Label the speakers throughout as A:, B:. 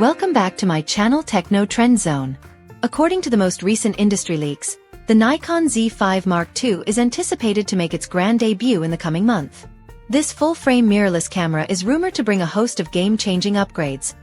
A: Welcome back to my channel Techno Trend Zone. According to the most recent industry leaks, the Nikon Z5 Mark II is anticipated to make its grand debut in the coming month. This full-frame mirrorless camera is rumored to bring a host of game-changing upgrades,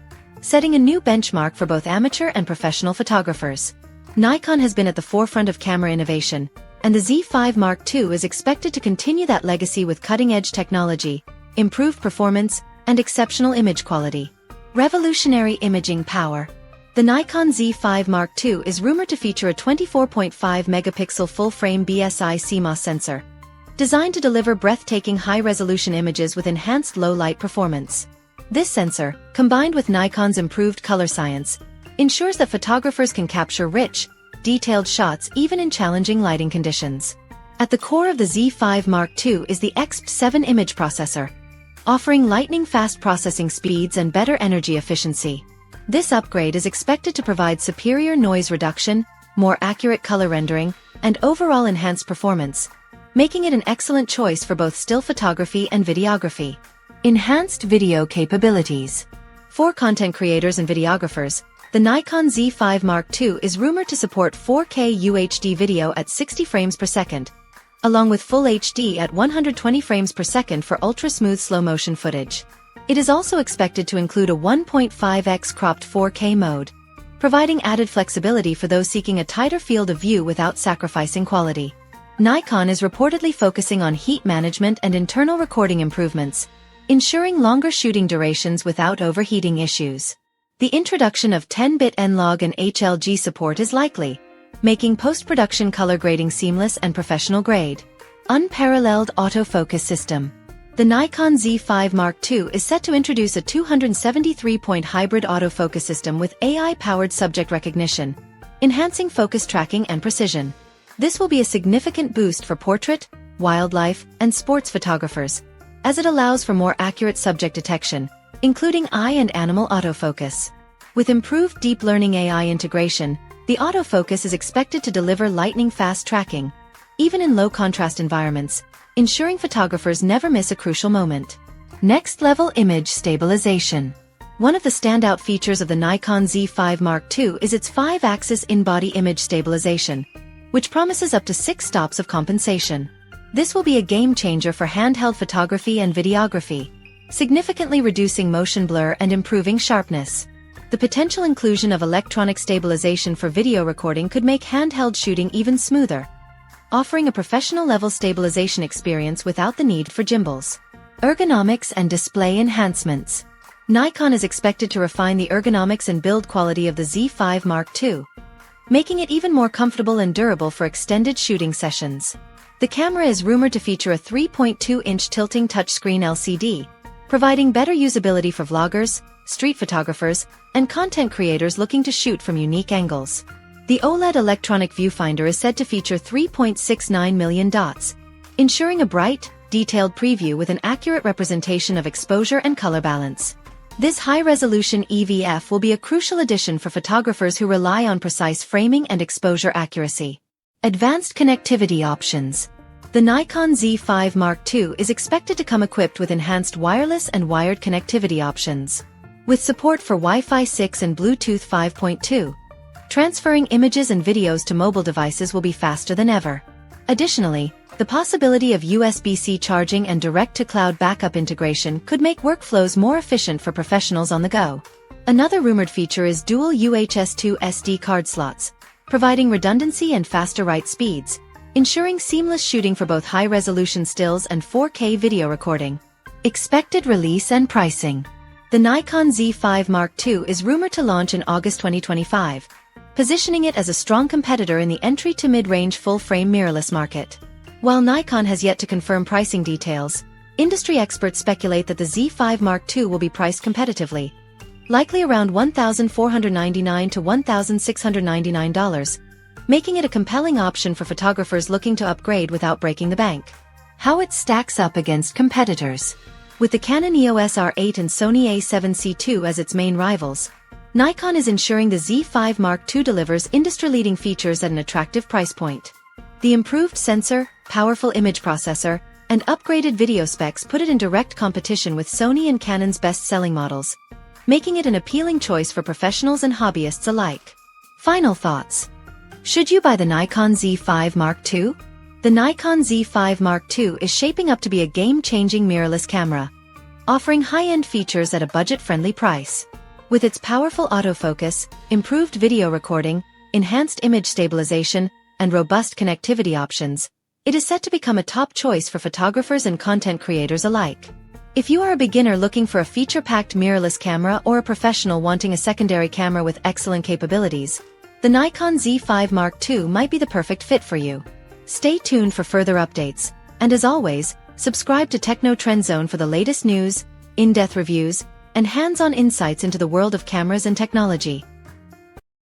A: setting a new benchmark for both amateur and professional photographers. Nikon has been at the forefront of camera innovation, and the Z5 Mark II is expected to continue that legacy with cutting-edge technology, improved performance, and exceptional image quality. Revolutionary imaging power. The Nikon Z5 Mark II is rumored to feature a 24.5-megapixel full-frame BSI CMOS sensor, designed to deliver breathtaking high-resolution images with enhanced low-light performance. This sensor, combined with Nikon's improved color science, ensures that photographers can capture rich, detailed shots even in challenging lighting conditions. At the core of the Z5 Mark II is the XP7 image processor, offering lightning-fast processing speeds and better energy efficiency. This upgrade is expected to provide superior noise reduction, more accurate color rendering, and overall enhanced performance, making it an excellent choice for both still photography and videography. Enhanced video capabilities. For content creators and videographers, the Nikon Z5 Mark II is rumored to support 4K UHD video at 60 frames per second, along with Full HD at 120 frames per second for ultra-smooth slow-motion footage. It is also expected to include a 1.5x cropped 4K mode, providing added flexibility for those seeking a tighter field of view without sacrificing quality. Nikon is reportedly focusing on heat management and internal recording improvements, ensuring longer shooting durations without overheating issues. The introduction of 10-bit N-Log and HLG support is likely, making post-production color grading seamless and professional-grade. Unparalleled autofocus system. The Nikon Z5 Mark II is set to introduce a 273-point hybrid autofocus system with AI-powered subject recognition, enhancing focus tracking and precision. This will be a significant boost for portrait, wildlife, and sports photographers, as it allows for more accurate subject detection, including eye and animal autofocus. With improved deep learning AI integration, the autofocus is expected to deliver lightning-fast tracking, even in low-contrast environments, ensuring photographers never miss a crucial moment. Next-level image stabilization. One of the standout features of the Nikon Z5 Mark II is its 5-axis in-body image stabilization, which promises up to 6 stops of compensation. This will be a game-changer for handheld photography and videography, significantly reducing motion blur and improving sharpness. The potential inclusion of electronic stabilization for video recording could make handheld shooting even smoother, offering a professional-level stabilization experience without the need for gimbals. Ergonomics and display enhancements. Nikon is expected to refine the ergonomics and build quality of the Z5 Mark II, making it even more comfortable and durable for extended shooting sessions. The camera is rumored to feature a 3.2-inch tilting touchscreen LCD, providing better usability for vloggers, street photographers, and content creators looking to shoot from unique angles. The OLED electronic viewfinder is said to feature 3.69 million dots, ensuring a bright, detailed preview with an accurate representation of exposure and color balance. This high-resolution EVF will be a crucial addition for photographers who rely on precise framing and exposure accuracy. Advanced connectivity options. The Nikon Z5 Mark II is expected to come equipped with enhanced wireless and wired connectivity options. With support for Wi-Fi 6 and Bluetooth 5.2, transferring images and videos to mobile devices will be faster than ever. Additionally, the possibility of USB-C charging and direct-to-cloud backup integration could make workflows more efficient for professionals on the go. Another rumored feature is dual UHS-2 SD card slots, providing redundancy and faster write speeds, ensuring seamless shooting for both high-resolution stills and 4K video recording. Expected release and pricing. The Nikon Z5 Mark II is rumored to launch in August 2025, positioning it as a strong competitor in the entry to mid-range full-frame mirrorless market. While Nikon has yet to confirm pricing details, industry experts speculate that the Z5 Mark II will be priced competitively, likely around $1,499 to $1,699, making it a compelling option for photographers looking to upgrade without breaking the bank. How it stacks up against competitors. With the Canon EOS R8 and Sony A7C II as its main rivals, Nikon is ensuring the Z5 Mark II delivers industry-leading features at an attractive price point. The improved sensor, powerful image processor, and upgraded video specs put it in direct competition with Sony and Canon's best-selling models, making it an appealing choice for professionals and hobbyists alike. Final thoughts. Should you buy the Nikon Z5 Mark II? The Nikon Z5 Mark II is shaping up to be a game-changing mirrorless camera, offering high-end features at a budget-friendly price. With its powerful autofocus, improved video recording, enhanced image stabilization, and robust connectivity options, it is set to become a top choice for photographers and content creators alike. If you are a beginner looking for a feature-packed mirrorless camera or a professional wanting a secondary camera with excellent capabilities, the Nikon Z5 Mark II might be the perfect fit for you. Stay tuned for further updates, and as always, subscribe to Techno Trend Zone for the latest news, in-depth reviews, and hands-on insights into the world of cameras and technology.